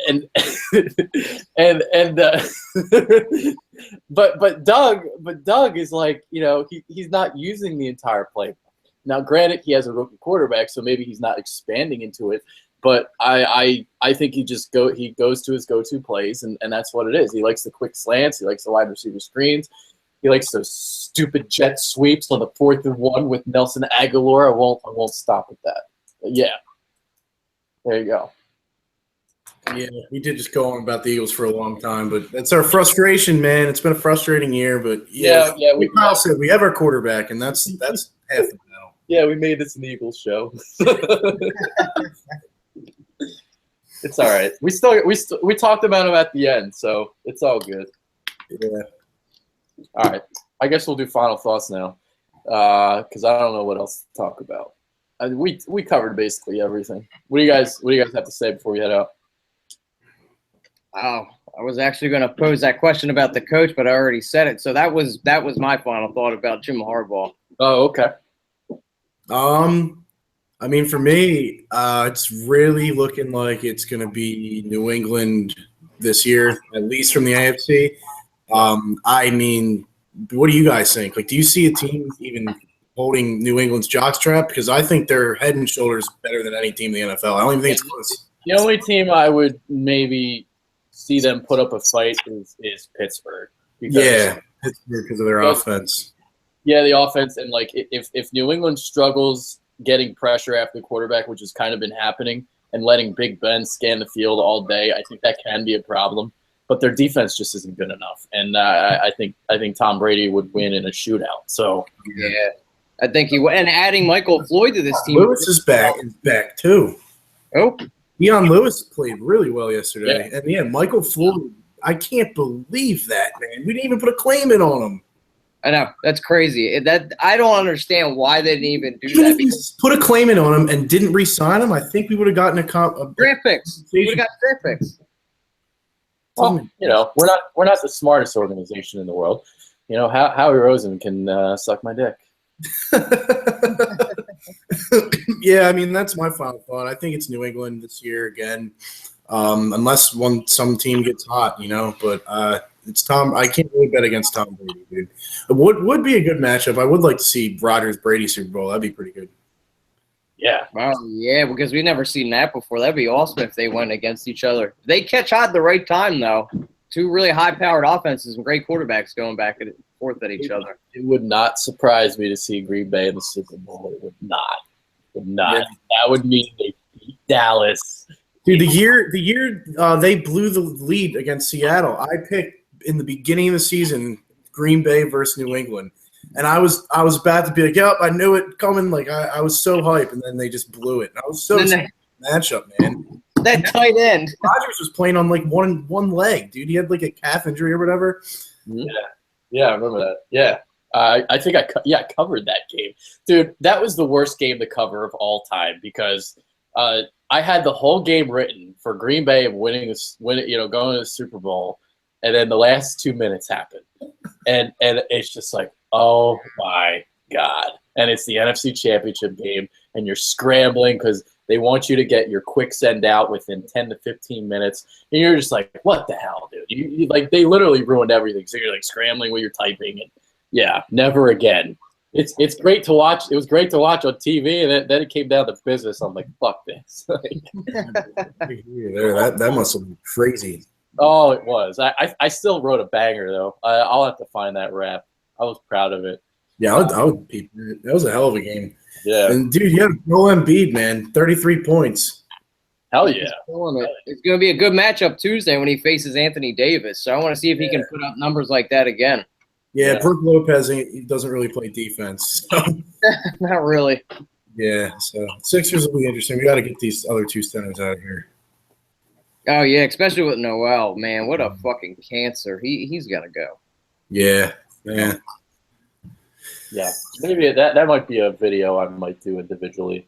but Doug is like he's not using the entire playbook. Now, granted, he has a rookie quarterback, so maybe he's not expanding into it. But I think he goes to his go-to plays, and that's what it is. He likes the quick slants. He likes the wide receiver screens. He likes those stupid jet sweeps on the 4th and 1 with Nelson Aguilar. I won't stop at that. But yeah, there you go. Yeah, we did just go on about the Eagles for a long time, but that's our frustration, man. It's been a frustrating year, but yeah. We Kyle said we have our quarterback, and that's half the battle. Yeah, we made this an Eagles show. It's all right. We talked about him at the end, so it's all good. Yeah. All right. I guess we'll do final thoughts now, because I don't know what else to talk about. We covered basically everything. What do you guys have to say before we head out? Oh, I was actually going to pose that question about the coach, but I already said it. So that was my final thought about Jim Harbaugh. Oh, okay. I mean, for me, it's really looking like it's going to be New England this year, at least from the AFC. I mean, what do you guys think? Like, do you see a team even holding New England's jockstrap? Because I think they're head and shoulders better than any team in the NFL. I don't even think it's close. The only team I would maybe see them put up a fight is Pittsburgh. Yeah, Pittsburgh because of their offense. Yeah, the offense, and like if New England struggles getting pressure after the quarterback, which has kind of been happening, and letting Big Ben scan the field all day, I think that can be a problem. But their defense just isn't good enough, and I think Tom Brady would win in a shootout. So yeah, I think he would. And adding Michael Floyd to this team, Lewis is back too. Oh, Deion Lewis played really well yesterday, Yeah. and yeah, Michael Floyd. I can't believe that, man. We didn't even put a claim in on him. I know, that's crazy. That I don't understand why they didn't even do Even that. if we put a claim in on him and didn't re-sign him, I think we would have gotten a Draft picks. We would have got draft picks. Well, we're not the smartest organization in the world. Howie Rosen can suck my dick. Yeah, I mean, that's my final thought. I think it's New England this year again, unless some team gets hot, But it's Tom. I can't really bet against Tom Brady, dude. It would be a good matchup. I would like to see Rodgers-Brady Super Bowl. That'd be pretty good. Yeah. Well, yeah, because we've never seen that before. That'd be awesome if they went against each other. They catch hot at the right time, though. Two really high-powered offenses and great quarterbacks going back and forth at each other. It would not surprise me to see Green Bay in the Super Bowl. It would not. Yeah. That would mean they beat Dallas. Dude, the year they blew the lead against Seattle, I picked in the beginning of the season Green Bay versus New England. And I was about to be like, yep, I knew it coming. Like I was so hyped, and then they just blew it. And I was so matchup, man. That tight end. Rodgers was playing on like one leg, dude. He had like a calf injury or whatever. Yeah, I remember that. Yeah, I think I covered that game, dude. That was the worst game to cover of all time because I had the whole game written for Green Bay of going to the Super Bowl, and then the last 2 minutes happened, and it's just like, oh my God. And it's the NFC Championship game, and you're scrambling because they want you to get your quick send out within 10 to 15 minutes. And you're just like, what the hell, dude? You they literally ruined everything. So you're like scrambling while you're typing. And yeah, never again. It's great to watch. It was great to watch on TV, and then it came down to business. I'm like, fuck this. That must have been crazy. Oh, it was. I still wrote a banger, though. I'll have to find that rap. I was proud of it. Yeah, I would peep. That was a hell of a game. Yeah. And, dude, you have Joel Embiid, man. 33 points. Hell yeah. It's going to be a good matchup Tuesday when he faces Anthony Davis. So I want to see if he can put up numbers like that again. Yeah, Brook Lopez, he doesn't really play defense. So. Not really. Yeah, so Sixers will be interesting. We got to get these other two centers out of here. Oh, yeah, especially with Noel. Man, what a fucking cancer. He's got to go. Yeah, man. Yeah, maybe that might be a video I might do individually.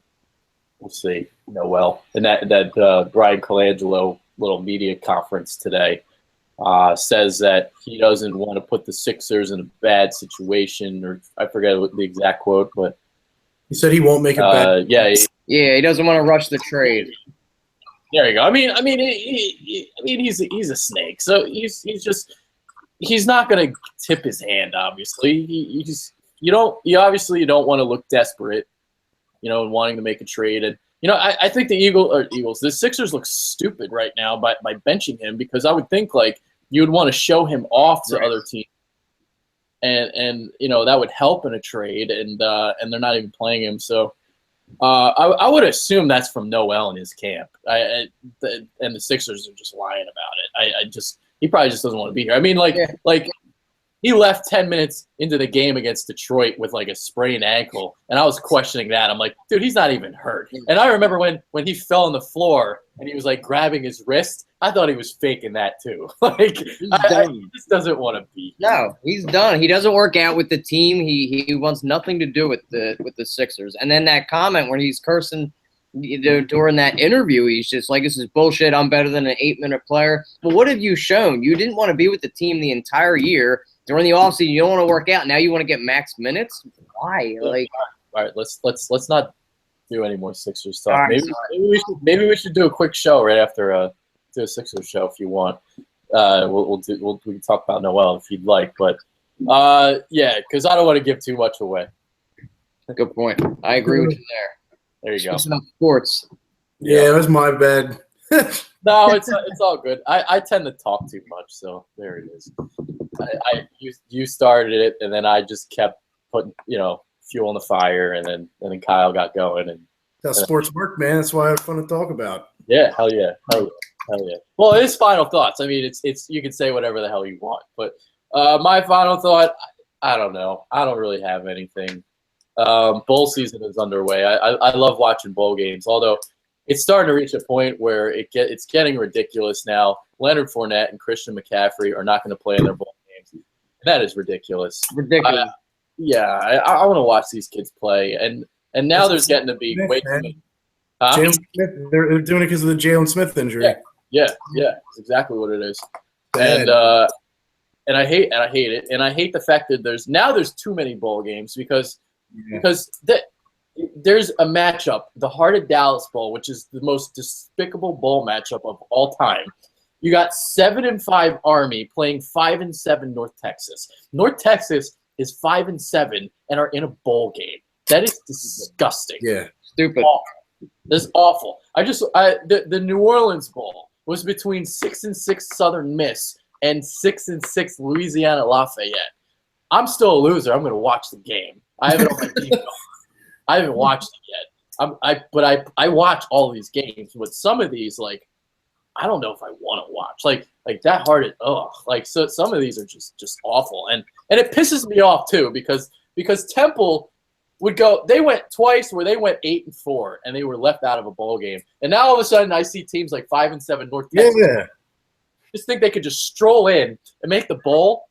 We'll see. Noel and that Brian Colangelo little media conference today. Says that he doesn't want to put the Sixers in a bad situation, or I forget what the exact quote, but He said he won't make it bad. yeah, he doesn't want to rush the trade. there you go. I mean, he's a snake, so he's not going to tip his hand. Obviously, you obviously don't want to look desperate, and wanting to make a trade. And I think the Sixers look stupid right now by benching him, because I would think like you would want to show him off to other teams, and that would help in a trade, and they're not even playing him. So I would assume that's from Noel and his camp, and the Sixers are just lying about it. He probably just doesn't want to be here. I mean, like he left 10 minutes into the game against Detroit with like a sprained ankle, and I was questioning that. I'm like, dude, he's not even hurt. And I remember when he fell on the floor and he was like grabbing his wrist, I thought he was faking that too. Like, he just doesn't want to be here. No, he's done. He doesn't work out with the team. He wants nothing to do with the Sixers. And then that comment when he's cursing during that interview, he's just like, this is bullshit. I'm better than an 8-minute player. But what have you shown? You didn't want to be with the team the entire year. During the offseason, you don't want to work out. Now you want to get max minutes? Why? Like, all right, let's not do any more Sixers stuff. Right, maybe we should do a quick show right after do a Sixers show if you we can talk about Noel if you'd like, but yeah, because I don't want to give too much away. Good point. I agree with you there. There you go. Speaking of sports. Yeah, that's my bad. No, it's all good. I tend to talk too much, so there it is. You started it, and then I just kept putting fuel on the fire, and then Kyle got going, and That's how sports work, man. That's why it's fun to talk about. yeah, hell yeah. Well, it's final thoughts. I mean, it's you can say whatever the hell you want, but my final thought, I don't know. I don't really have anything. Bowl season is underway. I love watching bowl games, although it's starting to reach a point where it's getting ridiculous now. Leonard Fournette and Christian McCaffrey are not going to play in their bowl games. That is ridiculous. Ridiculous. I want to watch these kids play, and now there's getting to be way too many. Jalen Smith, they're doing it because of the Jalen Smith injury. Yeah, that's exactly what it is. Bad. And I hate it, and I hate the fact that there's too many bowl games because there's a matchup, the Heart of Dallas Bowl, which is the most despicable bowl matchup of all time. You got 7-5 Army playing 5-7 North Texas. North Texas is 5-7 and are in a bowl game. That is disgusting. Yeah, Stupid. Awful. That's awful. The New Orleans Bowl was between 6-6 Southern Miss and 6-6 Louisiana Lafayette. I'm still a loser. I'm going to watch the game. I have it on my TV. I haven't watched it yet. But I watch all these games. But some of these, like, I don't know if I want to watch. Like that Heart. So some of these are just awful, and it pisses me off too because Temple would go. They went twice where they went 8-4 and they were left out of a bowl game, and now all of a sudden I see teams like 5-7 North Texas. Yeah. Just think they could just stroll in and make the bowl.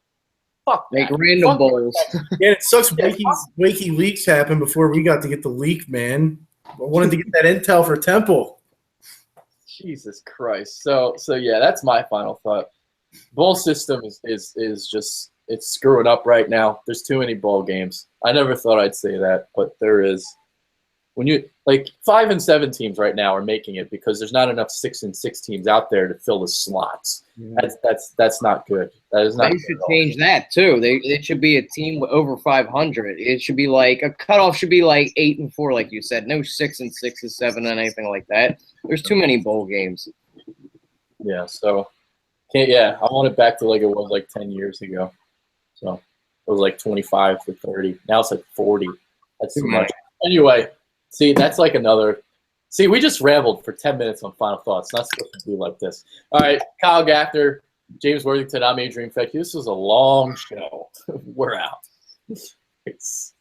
Fuck Make that. random Fuck bowls. Yeah, it sucks. Wakey leaks happened before we got to get the leak, man. I wanted to get that intel for Temple. Jesus Christ. So yeah, that's my final thought. Bowl system is just it's screwing up right now. There's too many bowl games. I never thought I'd say that, but there is. When you 5-7 teams right now are making it because there's not enough 6-6 teams out there to fill the slots. That's not good. That is not. They should change that too. It should be a team with over 500. It should be like a cutoff should be like 8-4, like you said. No 6-6 or 7 and anything like that. There's too many bowl games. Yeah. So, I want it back to like it was like 10 years ago. So it was like 25-30. Now it's like 40. That's too much. Anyway. See, that's like another. See, we just rambled for 10 minutes on final thoughts. Not supposed to be like this. All right, Kyle Gaffner, James Worthington, I'm Adrian Feck. This was a long show. We're out. Peace.